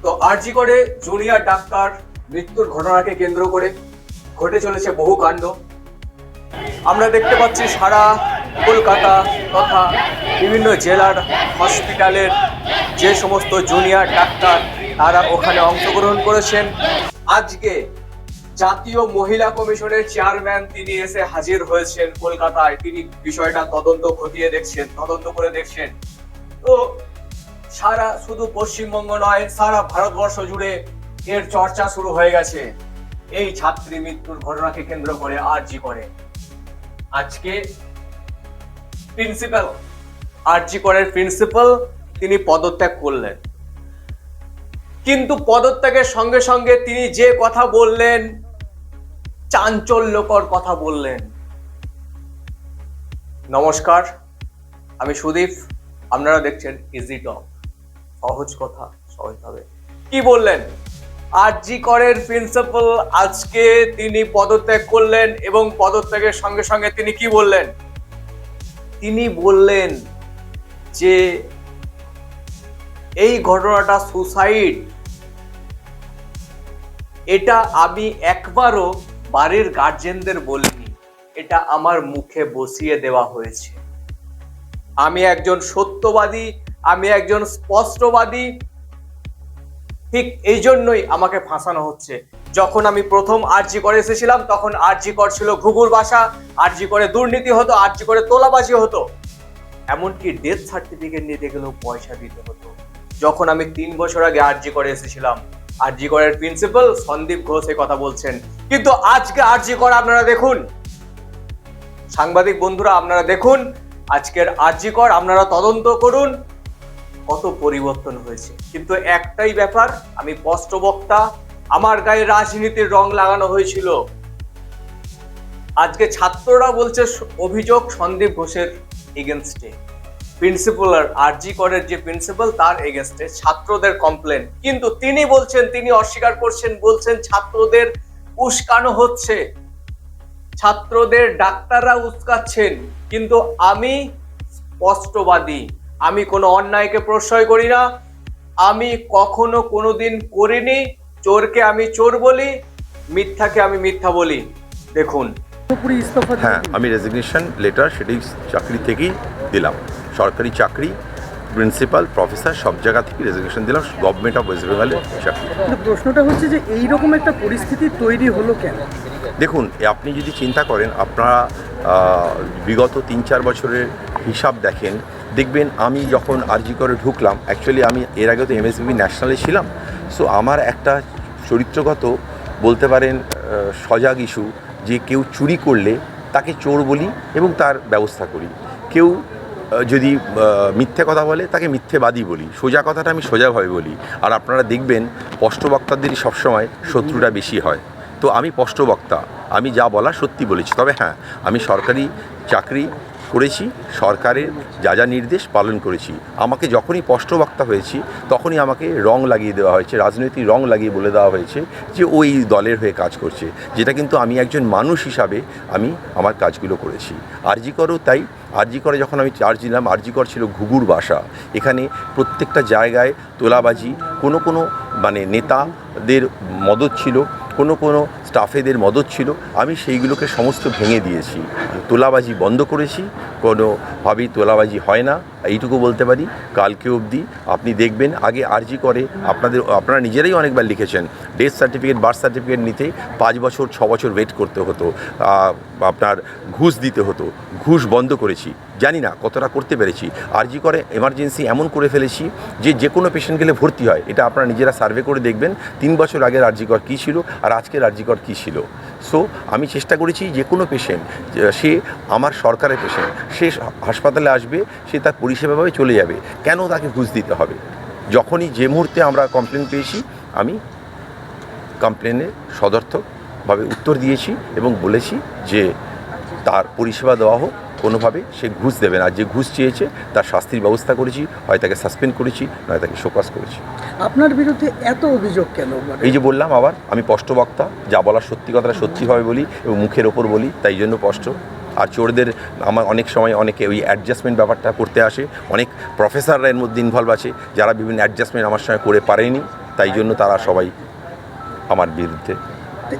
তো আরজি করে junior doctor মৃত্যুর ঘটনাকে কেন্দ্র করে ঘটে চলেছে বহু কাণ্ড। আমরা দেখতে পাচ্ছি সারা কলকাতা তথা বিভিন্ন জেলার হসপিটালের যে সমস্ত জুনিয়র ডাক্তার তারা ওখানে অংশগ্রহণ করেছেন। আজকে জাতীয় মহিলা কমিশনের চেয়ারম্যান তিনি এসে হাজির হয়েছেন কলকাতায়। তিনি বিষয়টা তদন্ত করে দেখছেন। তো সারা শুধু পশ্চিমবঙ্গ নয়, সারা ভারতবর্ষ জুড়ে এর চর্চা শুরু হয়ে গেছে এই ছাত্রী মৃত্যুর ঘটনাকে কেন্দ্র করে আরজি করে। আজকে প্রিন্সিপাল আরজি করের প্রিন্সিপাল তিনি পদত্যাগ করলেন, কিন্তু পদত্যাগের সঙ্গে সঙ্গে তিনি যে কথা বললেন, চাঞ্চল্যকর কথা বললেন। নমস্কার, আমি সুদীপ, আপনারা দেখছেন ইজি টক, সহজ কথা সহজভাবে। কি বললেন আরজি করের প্রিন্সিপাল? আজকে তিনি পদত্যাগ করলেন এবং পদত্যাগের সঙ্গে সঙ্গে তিনি কি বললেন? তিনি বললেন যে এই ঘটনাটা সুসাইড, এটা আমি একবারও বাড়ির গার্জেনদের বলিনি, এটা আমার মুখে বসিয়ে দেওয়া হয়েছে। আমি একজন সত্যবাদী, আমি একজন স্পষ্টবাদী, ঠিক এই জন্যই আমাকে ফাঁসানো হচ্ছে। যখন আমি প্রথম আরজি করে এসেছিলাম তখন আরজি কর ছিল ঘুঘুর বাসা, আরজি করে দুর্নীতি হতো, আরজি করে তোলাবাজি হতো, এমনকি ডেথ সার্টিফিকেট নিতে গেলেও পয়সা দিতে হতো। যখন আমি 3 বছর আগে আরজি করে এসেছিলাম, আরজি করের প্রিন্সিপাল সন্দীপ ঘোষ এই কথা বলছেন। কিন্তু আজকে আরজি কর আপনারা দেখুন, সাংবাদিক বন্ধুরা আপনারা দেখুন, আজকের আরজি কর আপনারা তদন্ত করুন কত পরিবর্তন হয়েছে। কিন্তু একটাই ব্যাপার, আমি স্পষ্ট বক্তা, আমার গায়ে রাজনীতির রং লাগানো হয়েছিল। আজকে ছাত্ররা বলছে অভিযোগ সন্দীপ ঘোষের এগেনস্টে, প্রিন্সিপাল আরজি করের যে প্রিন্সিপাল তার এগেনস্টে ছাত্রদের কমপ্লেন, কিন্তু তিনি বলছেন, তিনি অস্বীকার করছেন, বলছেন ছাত্রদের উস্কানো হচ্ছে, ছাত্রদের ডাক্তাররা উস্কাচ্ছেন। কিন্তু আমি স্পষ্টবাদী, আমি কোনো অন্যায়কে প্রশ্রয় করি না, আমি কখনো কোনোদিন করিনি। চোরকে আমি চোর বলি, মিথ্যাকে আমি মিথ্যা বলি। দেখুন, হ্যাঁ, আমি রেজিগনেশন লেটার সেটাই চাকরি থেকেই দিলাম। সরকারি চাকরি, প্রিন্সিপাল, প্রফেসর সব জায়গা থেকে রেজিগনেশন দিলাম, গভর্নমেন্ট অফ ওয়েস্ট বেঙ্গলের চাকরি। প্রশ্নটা হচ্ছে যে এইরকম একটা পরিস্থিতি তৈরি হলো কেন? দেখুন, আপনি যদি চিন্তা করেন, আপনারা বিগত 3-4 বছরের হিসাব দেখেন, দেখবেন আমি যখন আরজি করে ঢুকলাম, অ্যাকচুয়ালি আমি এর আগে তো এমএসবিবি ন্যাশনালে ছিলাম। সো আমার একটা চরিত্রগত বলতে পারেন সজাগ ইস্যু, যে কেউ চুরি করলে তাকে চোর বলি এবং তার ব্যবস্থা করি, কেউ যদি মিথ্যে কথা বলে তাকে মিথ্যেবাদী বলি, সোজা কথাটা আমি সোজাভাবে বলি। আর আপনারা দেখবেন স্পষ্টবক্তাদেরই সবসময় শত্রুটা বেশি হয়। তো আমি স্পষ্টবক্তা, আমি যা বলা সত্যি বলেছি। তবে হ্যাঁ, আমি সরকারি চাকরি করেছি, সরকারের যা যা নির্দেশ পালন করেছি। আমাকে যখনই স্পষ্টবক্তা হয়েছি তখনই আমাকে রং লাগিয়ে দেওয়া হয়েছে, রাজনৈতিক রং লাগিয়ে বলে দেওয়া হয়েছে যে ওই দলের হয়ে কাজ করছে, যেটা কিন্তু আমি একজন মানুষ হিসাবে আমি আমার কাজগুলো করেছি। আরজি করও তাই। আরজি করে যখন আমি চার্জ নিলাম, আরজি কর ছিল ঘুঘুর বাসা। এখানে প্রত্যেকটা জায়গায় তোলাবাজি, কোনো মানে নেতাদের মদত ছিল, কোনো স্টাফেদের মদত ছিল। আমি সেইগুলোকে সমস্ত ভেঙে দিয়েছি, তোলাবাজি বন্ধ করেছি, কোনোভাবেই তোলাবাজি হয় না, এইটুকু বলতে পারি। কালকে অবধি আপনি দেখবেন, আগে আরজি করে আপনারা নিজেরাই অনেকবার লিখেছেন, ডেথ সার্টিফিকেট, বার্থ সার্টিফিকেট নিতে 5 বছর 6 বছর ওয়েট করতে হতো, আপনার ঘুষ দিতে হতো। ঘুষ বন্ধ করেছি, জানি না কতটা করতে পেরেছি। আরজি করে এমার্জেন্সি এমন করে ফেলেছি যে কোনো পেশেন্ট গেলে ভর্তি হয়। এটা আপনারা নিজেরা সার্ভে করে দেখবেন 3 বছর আগের আরজি কর কী ছিল আর আজকের আরজি কর কী ছিল। সো আমি চেষ্টা করেছি যে কোনো পেশেন্ট, সে আমার সরকারের পেশেন্ট, সে হাসপাতালে আসবে, সে তার পরিষেবাভাবে চলে যাবে, কেন তাকে ঘুষ দিতে হবে? যখনই যে মুহূর্তে আমরা কমপ্লেন পেয়েছি, আমি কমপ্লেনের সদর্থকভাবে উত্তর দিয়েছি এবং বলেছি যে তার পরিষেবা দেওয়া হোক, কোনোভাবে সে ঘুষ দেবে না। যে ঘুষ চেয়েছে তার শাস্তির ব্যবস্থা করেছি, হয় তাকে সাসপেন্ড করেছি, নয় তাকে শোকজ করেছি। আপনার বিরুদ্ধে এত অভিযোগ কেন? এই যে বললাম, আবার আমি স্পষ্টবক্তা, যা বলার সত্যি কথাটা সত্যিভাবে বলি এবং মুখের ওপর বলি, তাই জন্য স্পষ্ট। আর চোরদের আমার অনেক সময় অনেকে ওই অ্যাডজাস্টমেন্ট ব্যাপারটা করতে আসে, অনেক প্রফেসররা এর মধ্যে ইনভলভ আছে, যারা বিভিন্ন অ্যাডজাস্টমেন্ট আমার সঙ্গে করে পারেনি। তাই জন্য তারা সবাই আমার বিরুদ্ধে। তো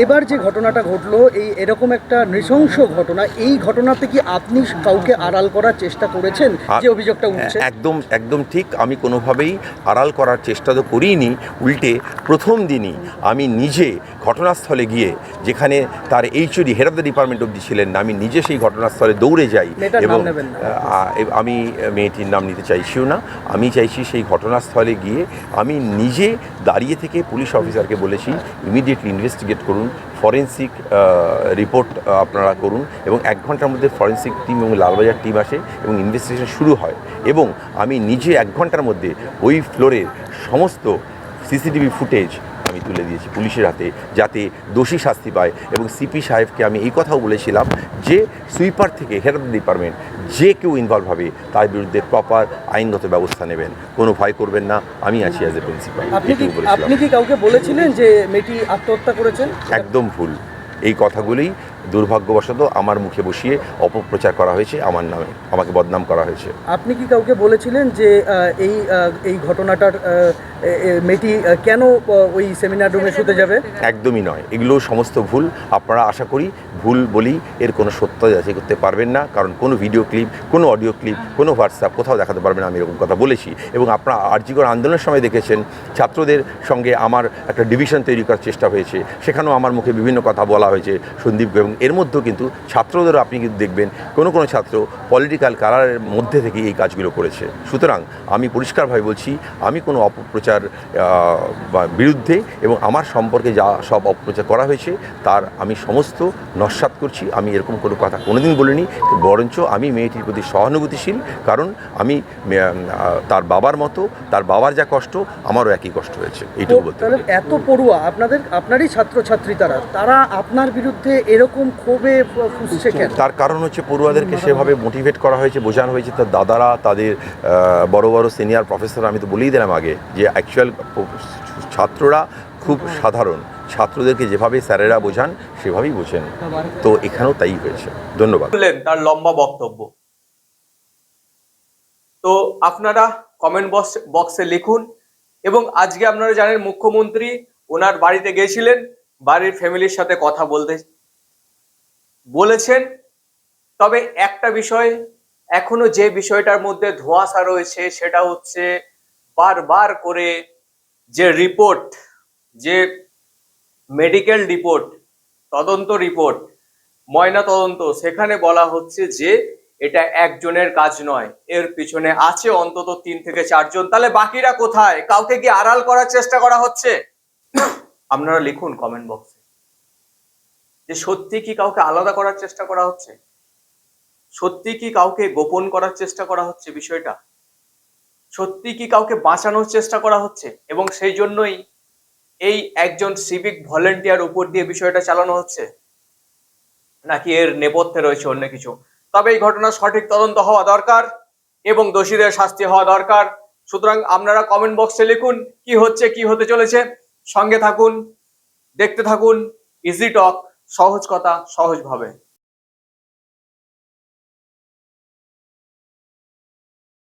এবার যে ঘটনাটা ঘটলো, এরকম একটা নৃশংস ঘটনা, এই ঘটনাতে কি আপনি কাউকে আড়াল করার চেষ্টা করেছেন, যে অভিযোগটা উঠছে? একদম একদম ঠিক। আমি কোনোভাবেই আড়াল করার চেষ্টা তো করিনি, উল্টে প্রথম দিনই আমি নিজে ঘটনাস্থলে গিয়ে, যেখানে তার HOD head of the department অবধি ছিলেন না, আমি নিজে সেই ঘটনাস্থলে দৌড়ে যাই। এবং আমি মেয়েটির নাম নিতে চাইছিও না। আমি চাইছি সেই ঘটনাস্থলে গিয়ে আমি নিজে দাঁড়িয়ে থেকে পুলিশ অফিসারকে বলেছি ইমিডিয়েটলি ইনভেস্টিগেট করুন, ফরেন্সিক রিপোর্ট আপনারা করুন, এবং 1 ঘন্টার মধ্যে ফরেন্সিক টিম এবং লালবাজার টিম আসে এবং ইনভেস্টিগেশন শুরু হয়। এবং আমি নিজে 1 ঘন্টার মধ্যে ওই ফ্লোরের সমস্ত সিসিটিভি ফুটেজ আমি তুলে দিয়েছি পুলিশের হাতে, যাতে দোষী শাস্তি পায়। এবং সিপি সাহেবকে আমি এই কথাও বলেছিলাম যে সুইপার থেকে হেড অফ দ্য ডিপার্টমেন্ট যে কেউ ইনভলভ হবে তার বিরুদ্ধে প্রপার আইনগত ব্যবস্থা নেবেন, কোনো ভয় করবেন না, আমি আছি অ্যাজ এ প্রিন্সিপাল। আপনি কি কাউকে বলেছিলেন যে মেয়েটি আত্মহত্যা করেছেন? একদম ভুল। এই কথাগুলোই দুর্ভাগ্যবশত আমার মুখে বসিয়ে অপপ্রচার করা হয়েছে, আমার নামে আমাকে বদনাম করা হয়েছে। আপনি কি কাউকে বলেছিলেন যে এই ঘটনাটার মেয়েটি কেন ওই সেমিনার রুমে শুতে যাবে? একদমই নয়, এগুলো সমস্ত ভুল। আপনারা আশা করি ভুল বলি এর কোনো সত্য যাচাই করতে পারবেন না, কারণ কোনো ভিডিও ক্লিপ, কোনো অডিও ক্লিপ, কোনো হোয়াটসঅ্যাপ কোথাও দেখাতে পারবেন না আমি এরকম কথা বলেছি। এবং আপনারা আরজিকর আন্দোলনের সময় দেখেছেন ছাত্রদের সঙ্গে আমার একটা ডিভিশন তৈরি করার চেষ্টা হয়েছে, সেখানেও আমার মুখে বিভিন্ন কথা বলা হয়েছে সন্দীপ। এবং এর মধ্যেও কিন্তু ছাত্রদেরও আপনি কিন্তু দেখবেন কোনো ছাত্র পলিটিক্যাল কালারের মধ্যে থেকে এই কাজগুলো করেছে। সুতরাং আমি পরিষ্কারভাবে বলছি, আমি কোনো অপপ্রচার বিরুদ্ধে এবং আমার সম্পর্কে যা সব অপপ্রচার করা হয়েছে তার আমি সমস্ত নস্যাৎ করছি। আমি এরকম কোনো কথা কোনোদিন বলিনি, বরঞ্চ আমি মেয়েটির প্রতি সহানুভূতিশীল, কারণ আমি তার বাবার মতো, তার বাবার যা কষ্ট আমারও একই কষ্ট হয়েছে, এইটুকু বলতে পারি। এত পড়ুয়া আপনারই ছাত্রছাত্রী, তারা আপনার বিরুদ্ধে এরকম ক্ষোভে ফুঁসছে কেন? তার কারণ হচ্ছে পড়ুয়াদেরকে সেভাবে মোটিভেট করা হয়েছে, বোঝানো হয়েছে, তার দাদারা, তাদের বড় বড় সিনিয়র প্রফেসর। আমি তো বলেই দিলাম আগে যে অ্যাকচুয়াল ছাত্ররা খুব সাধারণ, ছাত্রদেরকে যেভাবে স্যারেরা বোঝান সেভাবেই বোঝেন, তো এখানেও তাই হয়েছে। ধন্যবাদ। তার লম্বা বক্তব্য তো আপনারা কমেন্ট বক্সে লিখুন। এবং আজকে আপনারা জানেন মুখ্যমন্ত্রী ওনার বাড়িতে গিয়েছিলেন, বাড়ির ফ্যামিলির সাথে কথা বলেছেন। তবে একটা বিষয় এখনো যে বিষয়টার মধ্যে ধোঁয়াশা রয়েছে সেটা হচ্ছে বারবার করে যে রিপোর্ট, যে মেডিকেল রিপোর্ট, তদন্ত রিপোর্ট, ময়না তদন্ত, সেখানে বলা হচ্ছে যে এটা একজনের কাজ নয়, এর পিছনে আছে অন্তত 3 থেকে 4 জন। তাহলে বাকিরা কোথায়? কাউকে কি আড়াল করার চেষ্টা করা হচ্ছে? আপনারা লিখুন কমেন্ট বক্সে যে সত্যি কি কাউকে আলাদা করার চেষ্টা করা হচ্ছে, সত্যি কি কাউকে গোপন করার চেষ্টা করা হচ্ছে, বিষয়টা সত্যি কি কাউকে বাঁচানোর চেষ্টা করা হচ্ছে, এবং সেই জন্যই এই একজন সিভিক ভলেন্টিয়ার উপর দিয়ে বিষয়টা চালানো হচ্ছে, নাকি এর নেপথ্যে রয়েছে অন্য কিছু? তবে এই ঘটনার সঠিক তদন্ত হওয়া দরকার এবং দোষীদের শাস্তি হওয়া দরকার। সুতরাং আপনারা কমেন্ট বক্সে লিখুন কি হচ্ছে, কি হতে চলেছে। সঙ্গে থাকুন, দেখতে থাকুন ইজি টক, সহজ কথা সহজভাবে।